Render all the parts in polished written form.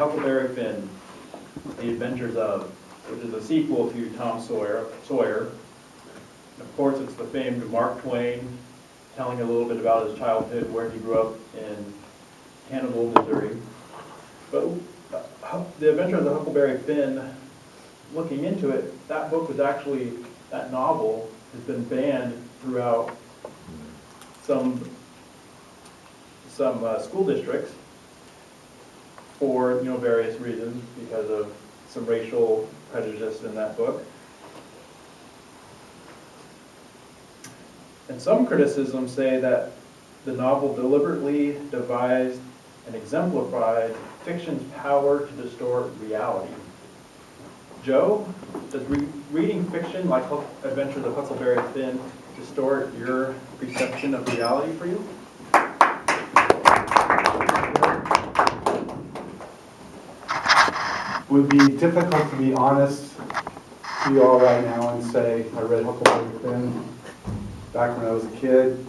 Huckleberry Finn, The Adventures of, which is a sequel to Tom Sawyer. Of course, it's the famed Mark Twain telling a little bit about his childhood, where he grew up in Hannibal, Missouri. But The Adventures of Huckleberry Finn, looking into it, that book was actually, that novel has been banned throughout some school districts for various reasons, because of some racial prejudice in that book. And some criticisms say that the novel deliberately devised and exemplified fiction's power to distort reality. Joe, does reading fiction like Adventures of Huckleberry Finn distort your perception of reality for you? It would be difficult to be honest to you all right now and say I read Huckleberry Finn back when I was a kid.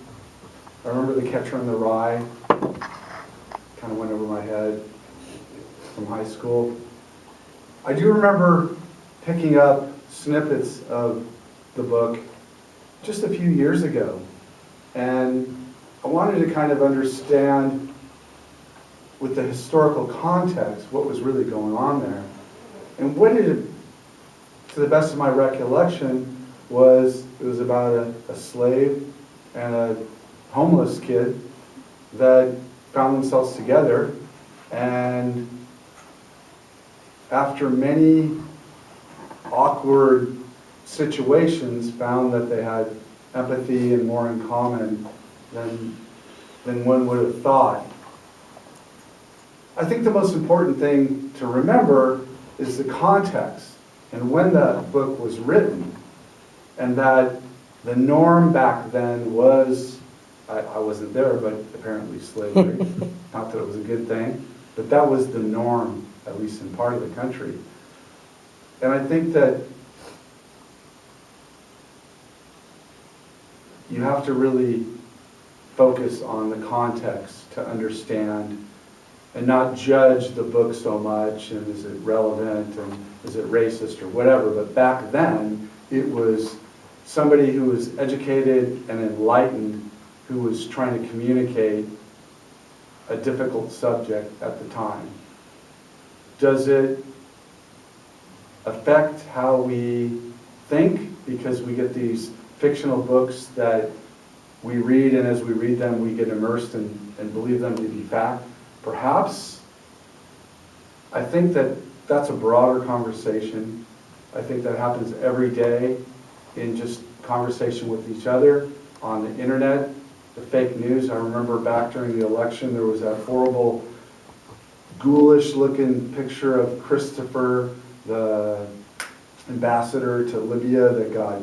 I remember The Catcher in the Rye, kind of went over my head from high school. I do remember picking up snippets of the book just a few years ago, and I wanted to kind of understand with the historical context what was really going on there. And what it, to the best of my recollection, was it was about a slave and a homeless kid that found themselves together, and after many awkward situations found that they had empathy and more in common than one would have thought. I think the most important thing to remember is the context and when that book was written, and that the norm back then was, I wasn't there, but apparently slavery. Not that it was a good thing, but that was the norm, at least in part of the country. And I think that you have to really focus on the context to understand, and not judge the book so much, and is it relevant, and is it racist or whatever. But back then, it was somebody who was educated and enlightened who was trying to communicate a difficult subject at the time. Does it affect how we think because we get these fictional books that we read, and as we read them we get immersed and believe them to be fact? Perhaps. I think that that's a broader conversation. I think that happens every day in just conversation with each other, on the internet, the fake news. I remember back during the election there was that horrible ghoulish looking picture of Christopher, the ambassador to Libya, that got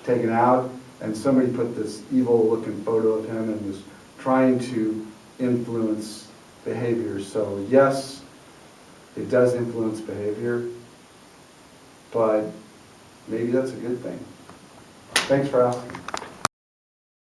taken out, and somebody put this evil looking photo of him and was trying to influence behavior. So yes, it does influence behavior, but maybe that's a good thing. Thanks for asking.